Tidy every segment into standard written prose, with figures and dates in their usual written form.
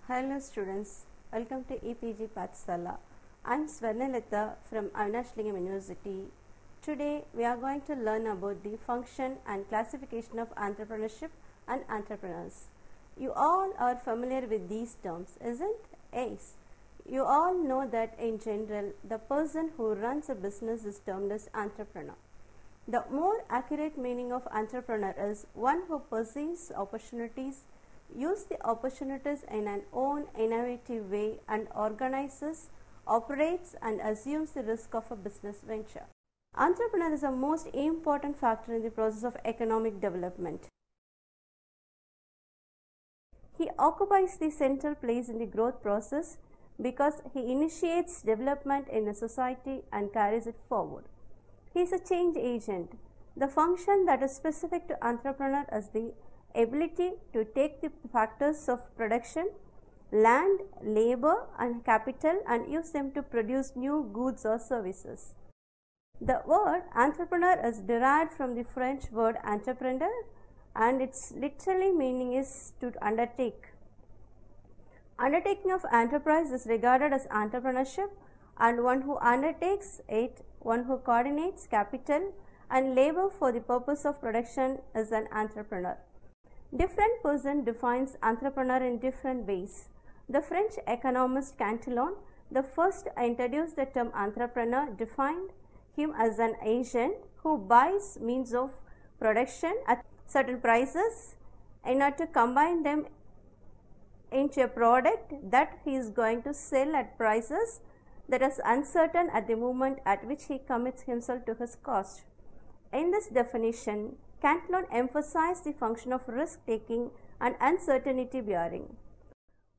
Hello students, welcome to EPG Pathsala. I am Swarnalata from Avinash Lingam University. Today we are going to learn about the function and classification of entrepreneurship and entrepreneurs. You all are familiar with these terms, isn't? Yes. You all know that in general, the person who runs a business is termed as entrepreneur. The more accurate meaning of entrepreneur is one who perceives opportunities, use the opportunities in an own innovative way and organizes, operates and assumes the risk of a business venture. Entrepreneur is the most important factor in the process of economic development. He occupies the central place in the growth process because he initiates development in a society and carries it forward. He is a change agent. The function that is specific to entrepreneur is the ability to take the factors of production, land, labor and capital and use them to produce new goods or services. The word entrepreneur is derived from the French word entreprendre and its literally meaning is to undertake. Undertaking of enterprise is regarded as entrepreneurship, and one who undertakes it, one who coordinates capital and labor for the purpose of production is an entrepreneur. Different person defines entrepreneur in different ways. The French economist Cantillon, the first to introduce the term entrepreneur, defined him as an agent who buys means of production at certain prices in order to combine them into a product that he is going to sell at prices that is uncertain at the moment at which he commits himself to his cost. In this definition, Cantillon emphasized the function of risk-taking and uncertainty bearing.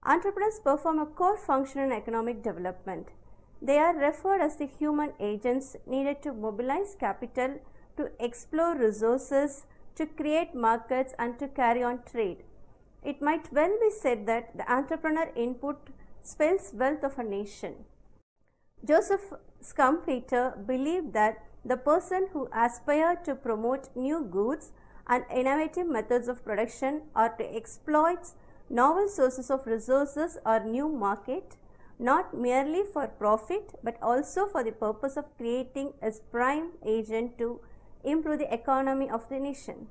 Entrepreneurs perform a core function in economic development. They are referred as the human agents needed to mobilize capital, to explore resources, to create markets and to carry on trade. It might well be said that the entrepreneur input spells wealth of a nation. Joseph Schumpeter believed that the person who aspires to promote new goods and innovative methods of production or to exploit novel sources of resources or new market, not merely for profit but also for the purpose of creating a prime agent to improve the economy of the nation.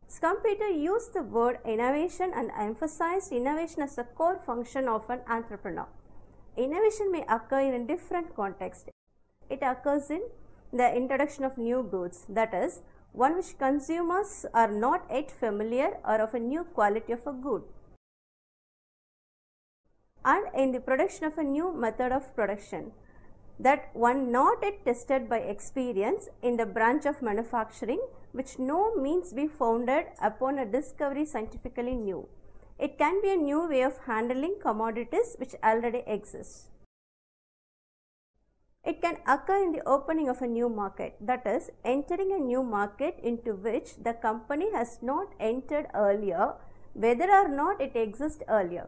Schumpeter used the word innovation and emphasized innovation as a core function of an entrepreneur. Innovation may occur in different contexts. It occurs in the introduction of new goods, that is, one which consumers are not yet familiar or of a new quality of a good, and in the production of a new method of production, that one not yet tested by experience in the branch of manufacturing, which no means be founded upon a discovery scientifically new. It can be a new way of handling commodities which already exists. It can occur in the opening of a new market, that is, entering a new market into which the company has not entered earlier, whether or not it exists earlier.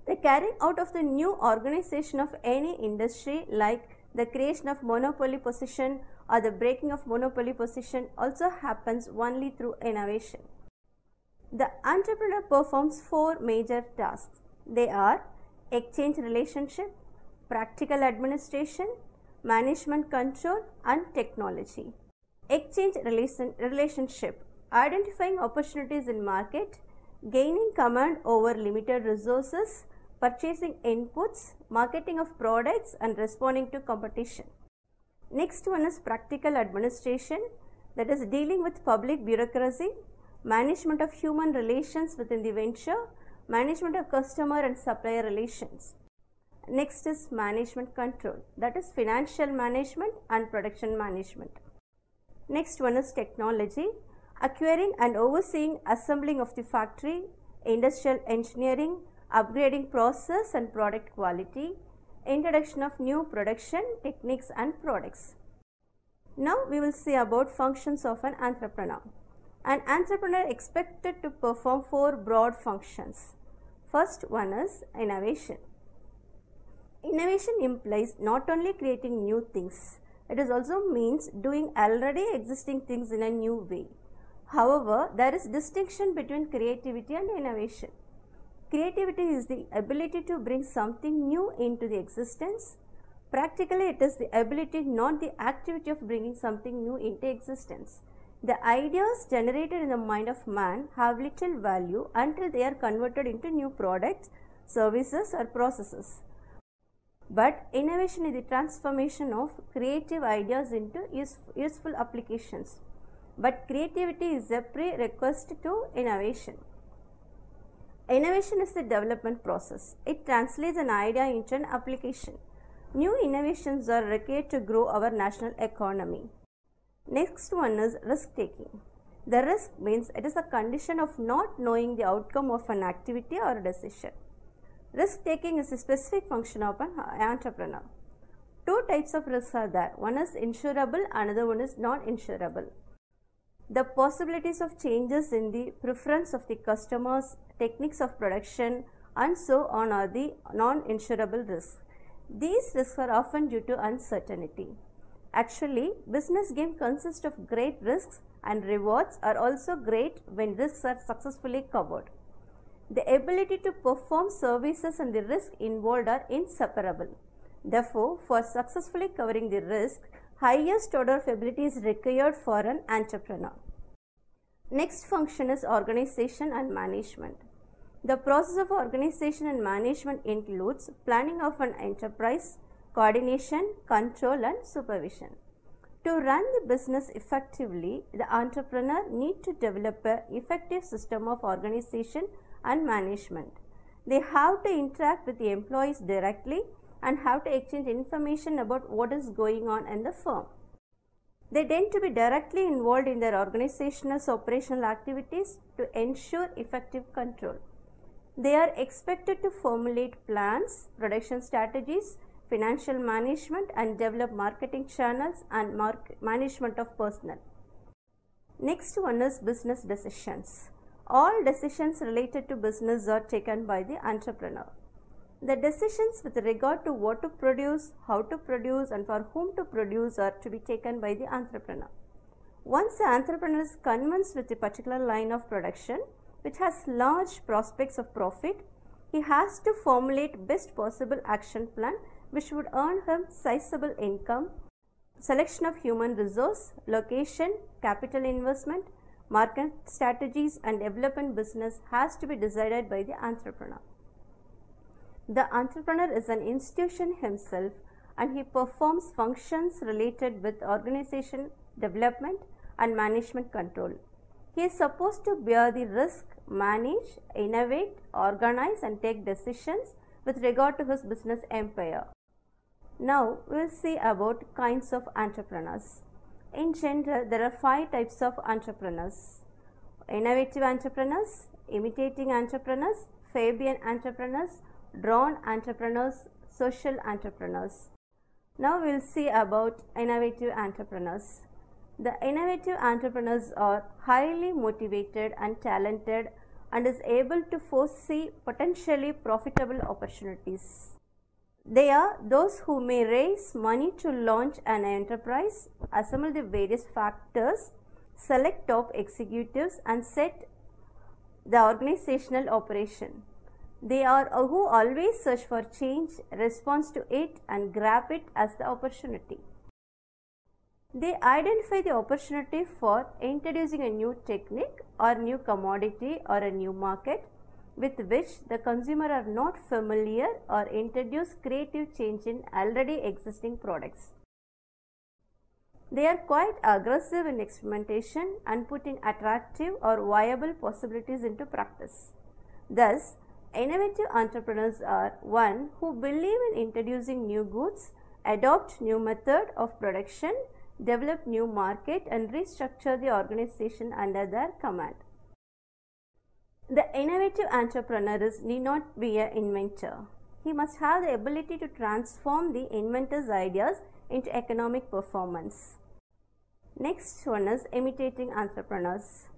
The carrying out of the new organization of any industry, like the creation of monopoly position or the breaking of monopoly position, also happens only through innovation. The entrepreneur performs four major tasks. They are exchange relationship, practical administration, management control and technology. Exchange relationship, identifying opportunities in market, gaining command over limited resources, purchasing inputs, marketing of products and responding to competition. Next one is practical administration, that is dealing with public bureaucracy, management of human relations within the venture, management of customer and supplier relations. Next is management control, that is financial management and production management. Next one is technology, acquiring and overseeing assembling of the factory, industrial engineering, upgrading process and product quality, introduction of new production techniques and products. Now we will see about functions of an entrepreneur. An entrepreneur expected to perform four broad functions. First one is innovation. Innovation implies not only creating new things, it also means doing already existing things in a new way. However, there is distinction between creativity and innovation. Creativity is the ability to bring something new into the existence. Practically, it is the ability, not the activity of bringing something new into existence. The ideas generated in the mind of man have little value until they are converted into new products, services, or processes. But innovation is the transformation of creative ideas into useful applications. But creativity is a prerequisite to innovation. Innovation is the development process. It translates an idea into an application. New innovations are required to grow our national economy. Next one is risk taking. The risk means it is a condition of not knowing the outcome of an activity or decision. Risk taking is a specific function of an entrepreneur. Two types of risks are there. One is insurable, another one is not insurable. The possibilities of changes in the preference of the customers, techniques of production, and so on are the non-insurable risks. These risks are often due to uncertainty. Actually, business game consists of great risks, and rewards are also great when risks are successfully covered. The ability to perform services and the risk involved are inseparable. Therefore, for successfully covering the risk, highest order of ability is required for an entrepreneur. Next function is organization and management. The process of organization and management includes planning of an enterprise, coordination, control, and supervision. To run the business effectively, the entrepreneur needs to develop an effective system of organization and management. They have to interact with the employees directly and have to exchange information about what is going on in the firm. They tend to be directly involved in their organizational operational activities to ensure effective control. They are expected to formulate plans, production strategies, financial management, and develop marketing channels and management of personnel. Next one is business decisions. All decisions related to business are taken by the entrepreneur. The decisions with regard to what to produce, how to produce, and for whom to produce are to be taken by the entrepreneur. Once the entrepreneur is convinced with a particular line of production, which has large prospects of profit, he has to formulate best possible action plan which would earn him sizable income. Selection of human resource, location, capital investment, market strategies, and development business has to be decided by the entrepreneur. The entrepreneur is an institution himself and he performs functions related with organization development and management control. He is supposed to bear the risk, manage, innovate, organize, and take decisions with regard to his business empire. Now we will see about kinds of entrepreneurs. In general, there are 5 types of entrepreneurs: innovative entrepreneurs, imitating entrepreneurs, Fabian entrepreneurs, drawn entrepreneurs, social entrepreneurs. Now we will see about innovative entrepreneurs. The innovative entrepreneurs are highly motivated and talented and is able to foresee potentially profitable opportunities. They are those who may raise money to launch an enterprise, assemble the various factors, select top executives, and set the organizational operation. They are who always search for change, respond to it, and grab it as the opportunity. They identify the opportunity for introducing a new technique or new commodity or a new market with which the consumer are not familiar, or introduce creative change in already existing products. They are quite aggressive in experimentation and putting attractive or viable possibilities into practice. Thus, innovative entrepreneurs are one who believe in introducing new goods, adopt new method of production, develop new market, and restructure the organization under their command. The innovative entrepreneur need not be an inventor. He must have the ability to transform the inventor's ideas into economic performance. Next one is imitating entrepreneurs.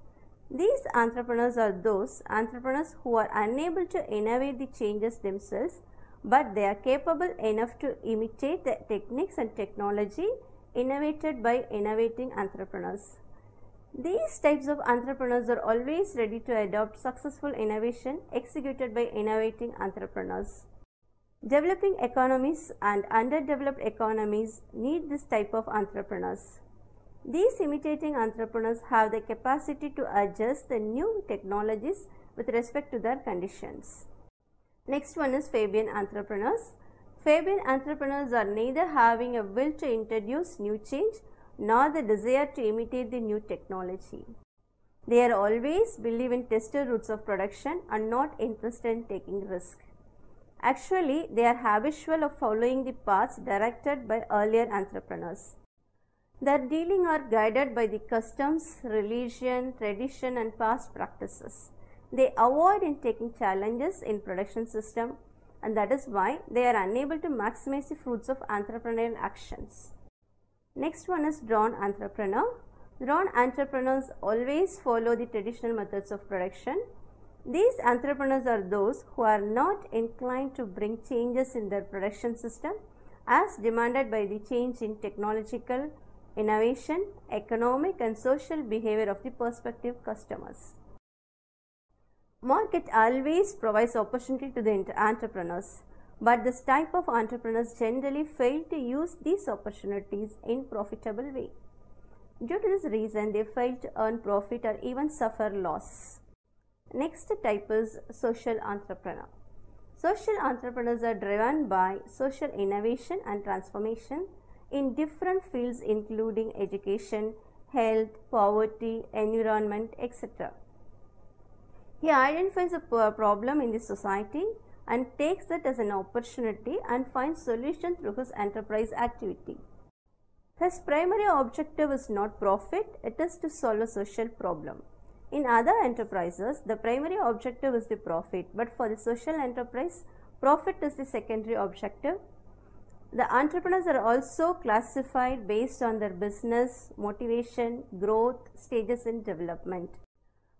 These entrepreneurs are those entrepreneurs who are unable to innovate the changes themselves, but they are capable enough to imitate the techniques and technology innovated by innovating entrepreneurs. These types of entrepreneurs are always ready to adopt successful innovation executed by innovating entrepreneurs. Developing economies and underdeveloped economies need this type of entrepreneurs. These imitating entrepreneurs have the capacity to adjust the new technologies with respect to their conditions. Next one is Fabian entrepreneurs. Fabian entrepreneurs are neither having a will to introduce new change nor the desire to imitate the new technology. They are always believe in tested routes of production and not interested in taking risk. Actually, they are habitual of following the paths directed by earlier entrepreneurs. Their dealing are guided by the customs, religion, tradition and past practices. They avoid in taking challenges in production system, and that is why they are unable to maximize the fruits of entrepreneurial actions. Next one is drone entrepreneur. Drone entrepreneurs always follow the traditional methods of production. These entrepreneurs are those who are not inclined to bring changes in their production system as demanded by the change in technological innovation, economic and social behavior of the prospective customers. Market always provides opportunity to the entrepreneurs, but this type of entrepreneurs generally fail to use these opportunities in profitable way. Due to this reason, they fail to earn profit or even suffer loss. Next type is social entrepreneur. Social entrepreneurs are driven by social innovation and transformation in different fields including education, health, poverty, environment, etc. He identifies a problem in the society and takes that as an opportunity and finds solution through his enterprise activity. His primary objective is not profit, it is to solve a social problem. In other enterprises, the primary objective is the profit, but for the social enterprise, profit is the secondary objective. The entrepreneurs are also classified based on their business, motivation, growth, stages in development.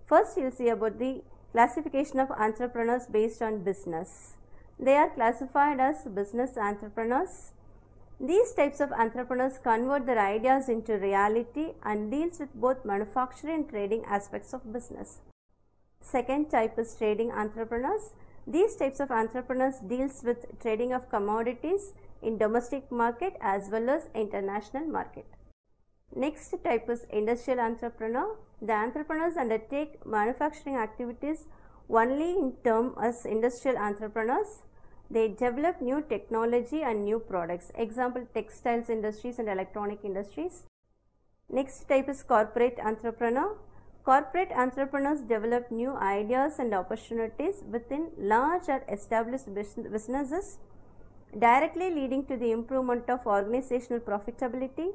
First, you will see about the classification of entrepreneurs based on business. They are classified as business entrepreneurs. These types of entrepreneurs convert their ideas into reality and deals with both manufacturing and trading aspects of business. Second type is trading entrepreneurs. These types of entrepreneurs deals with trading of commodities in domestic market as well as international market. Next type is industrial entrepreneur. The entrepreneurs undertake manufacturing activities only in term as industrial entrepreneurs. They develop new technology and new products. Example, textiles industries and electronic industries. Next type is corporate entrepreneur. Corporate entrepreneurs develop new ideas and opportunities within large or established businesses, directly leading to the improvement of organizational profitability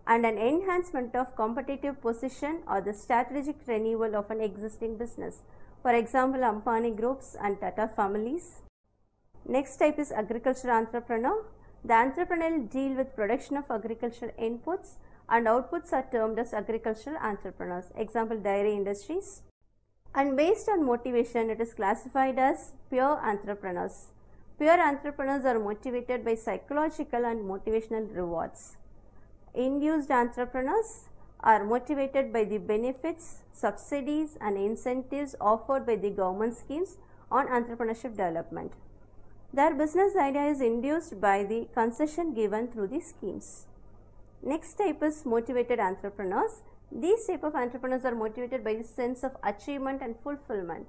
and an enhancement of competitive position or the strategic renewal of an existing business. For example, Ambani groups and Tata families. Next type is agriculture entrepreneur. The entrepreneur deal with production of agricultural inputs and outputs are termed as agricultural entrepreneurs. Example, dairy industries. And based on motivation, it is classified as pure entrepreneurs. Pure entrepreneurs are motivated by psychological and motivational rewards. Induced entrepreneurs are motivated by the benefits, subsidies and incentives offered by the government schemes on entrepreneurship development. Their business idea is induced by the concession given through the schemes. Next type is motivated entrepreneurs. These type of entrepreneurs are motivated by the sense of achievement and fulfillment.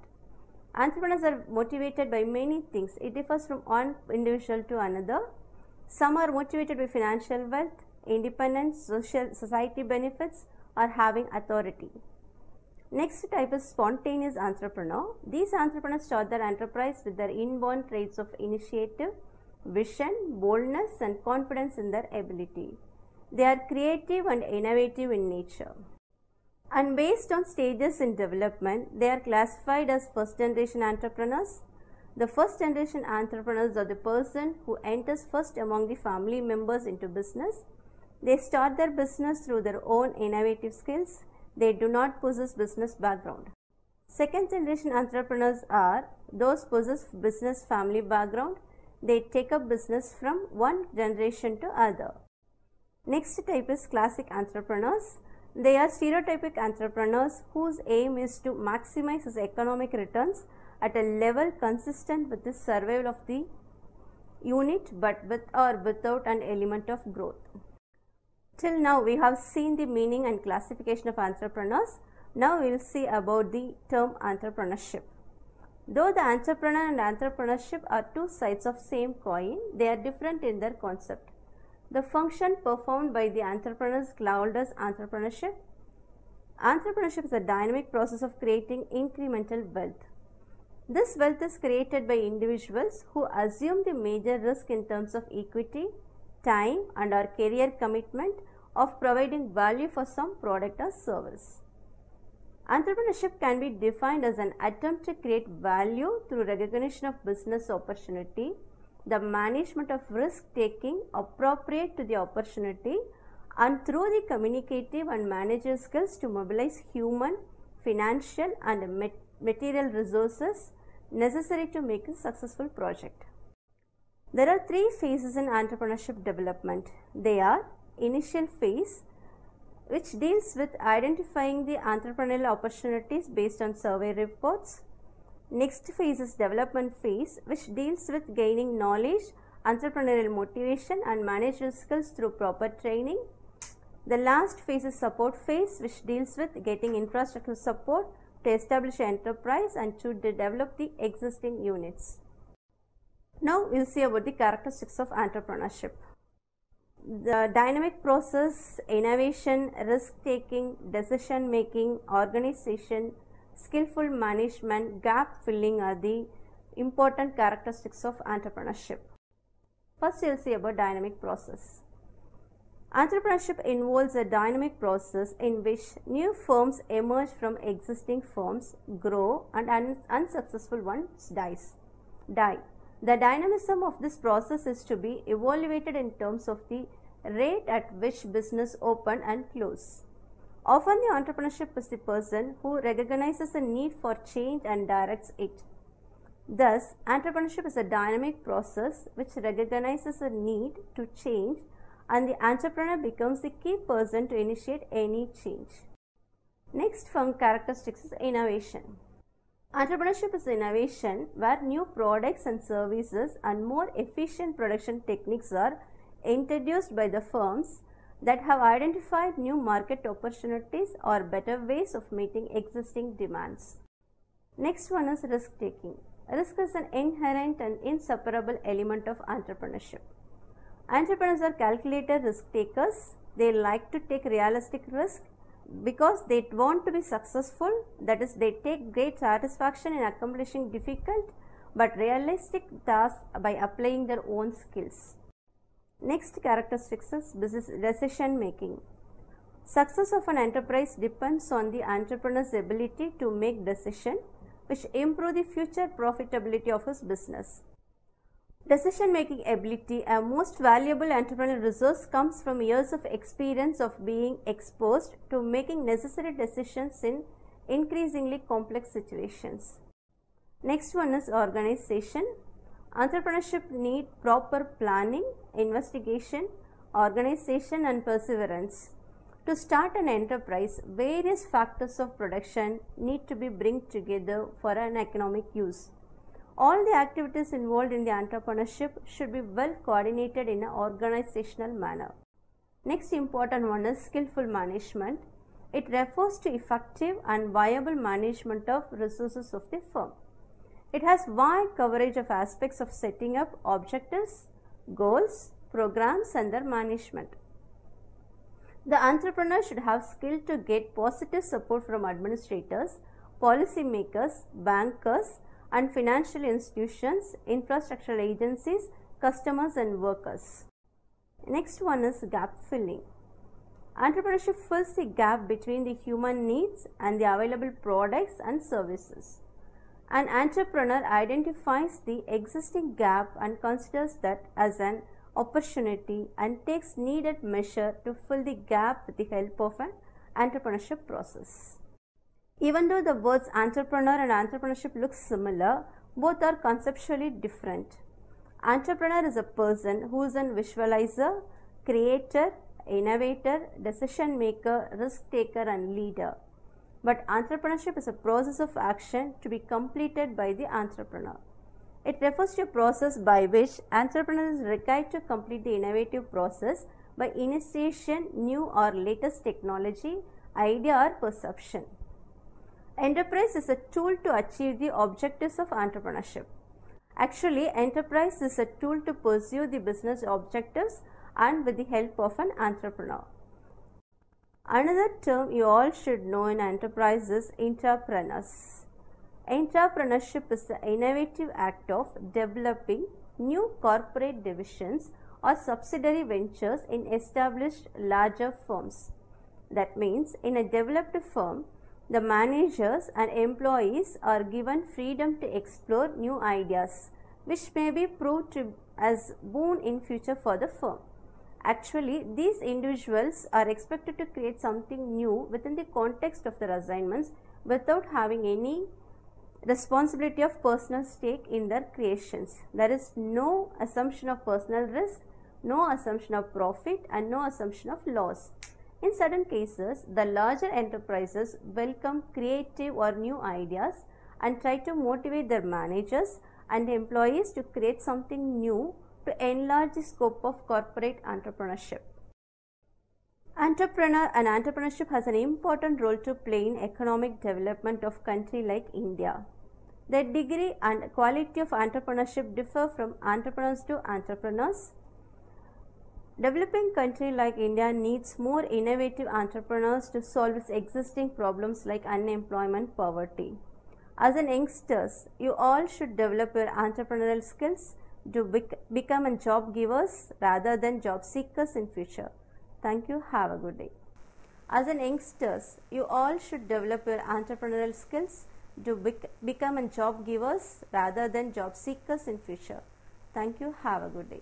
Entrepreneurs are motivated by many things. It differs from one individual to another. Some are motivated by financial wealth, independence, society benefits, or having authority. Next type is spontaneous entrepreneur. These entrepreneurs start their enterprise with their inborn traits of initiative, vision, boldness, and confidence in their ability. They are creative and innovative in nature. And based on stages in development, they are classified as first generation entrepreneurs. The first generation entrepreneurs are the person who enters first among the family members into business. They start their business through their own innovative skills. They do not possess business background. Second generation entrepreneurs are those who possess business family background. They take up business from one generation to other. Next type is classic entrepreneurs. They are stereotypic entrepreneurs whose aim is to maximize his economic returns at a level consistent with the survival of the unit, but with or without an element of growth. Till now we have seen the meaning and classification of entrepreneurs. Now we will see about the term entrepreneurship. Though the entrepreneur and entrepreneurship are two sides of same coin, they are different in their concept. The function performed by the entrepreneur is called as entrepreneurship. Entrepreneurship is a dynamic process of creating incremental wealth. This wealth is created by individuals who assume the major risk in terms of equity, time, and or career commitment of providing value for some product or service. Entrepreneurship can be defined as an attempt to create value through recognition of business opportunity, the management of risk taking appropriate to the opportunity, and through the communicative and managerial skills to mobilize human, financial, and material resources necessary to make a successful project. There are three phases in entrepreneurship development. They are initial phase, which deals with identifying the entrepreneurial opportunities based on survey reports. Next phase is development phase, which deals with gaining knowledge, entrepreneurial motivation, and managerial skills through proper training. The last phase is support phase, which deals with getting infrastructure support to establish an enterprise and to develop the existing units. Now we will see about the characteristics of entrepreneurship. The dynamic process, innovation, risk-taking, decision-making, organization, skillful management, gap filling are the important characteristics of entrepreneurship. First, you will see about dynamic process. Entrepreneurship involves a dynamic process in which new firms emerge from existing firms, grow, and unsuccessful ones die. The dynamism of this process is to be evaluated in terms of the rate at which business open and close. Often the entrepreneurship is the person who recognizes a need for change and directs it. Thus, entrepreneurship is a dynamic process which recognizes a need to change, and the entrepreneur becomes the key person to initiate any change. Next from characteristics is innovation. Entrepreneurship is innovation where new products and services and more efficient production techniques are introduced by the firms that have identified new market opportunities or better ways of meeting existing demands. Next one is risk taking. Risk is an inherent and inseparable element of entrepreneurship. Entrepreneurs are calculated risk takers. They like to take realistic risk because they want to be successful, that is, they take great satisfaction in accomplishing difficult but realistic tasks by applying their own skills. Next characteristics is business decision making. Success of an enterprise depends on the entrepreneur's ability to make decisions which improve the future profitability of his business. Decision making ability, a most valuable entrepreneurial resource, comes from years of experience of being exposed to making necessary decisions in increasingly complex situations. Next one is organization. Entrepreneurship needs proper planning, investigation, organization, and perseverance. To start an enterprise, various factors of production need to be brought together for an economic use. All the activities involved in the entrepreneurship should be well coordinated in an organizational manner. Next important one is skillful management. It refers to effective and viable management of resources of the firm. It has wide coverage of aspects of setting up objectives, goals, programs, and their management. The entrepreneur should have skill to get positive support from administrators, policymakers, bankers, and financial institutions, infrastructural agencies, customers, and workers. Next one is gap filling. Entrepreneurship fills the gap between the human needs and the available products and services. An entrepreneur identifies the existing gap and considers that as an opportunity and takes needed measure to fill the gap with the help of an entrepreneurship process. Even though the words entrepreneur and entrepreneurship look similar, both are conceptually different. Entrepreneur is a person who is a visualizer, creator, innovator, decision maker, risk taker, and leader. But entrepreneurship is a process of action to be completed by the entrepreneur. It refers to a process by which entrepreneur is required to complete the innovative process by initiation, new or latest technology, idea or perception. Enterprise is a tool to achieve the objectives of entrepreneurship. Actually, enterprise is a tool to pursue the business objectives and with the help of an entrepreneur. Another term you all should know in enterprise is entrepreneurs. Entrepreneurship is the innovative act of developing new corporate divisions or subsidiary ventures in established larger firms. That means, in a developed firm, the managers and employees are given freedom to explore new ideas, which may be proved to as boon in future for the firm. Actually, these individuals are expected to create something new within the context of their assignments without having any responsibility of personal stake in their creations. There is no assumption of personal risk, no assumption of profit, and no assumption of loss. In certain cases, the larger enterprises welcome creative or new ideas and try to motivate their managers and employees to create something new to enlarge the scope of corporate entrepreneurship. Entrepreneur and entrepreneurship has an important role to play in economic development of country like India. The degree and quality of entrepreneurship differ from entrepreneurs to entrepreneurs. Developing country like India needs more innovative entrepreneurs to solve its existing problems like unemployment, poverty. As an youngsters, you all should develop your entrepreneurial skills to become job givers rather than job seekers in future. Thank you. Have a good day. As an youngsters, you all should develop your entrepreneurial skills to become job givers rather than job seekers in future. Thank you. Have a good day.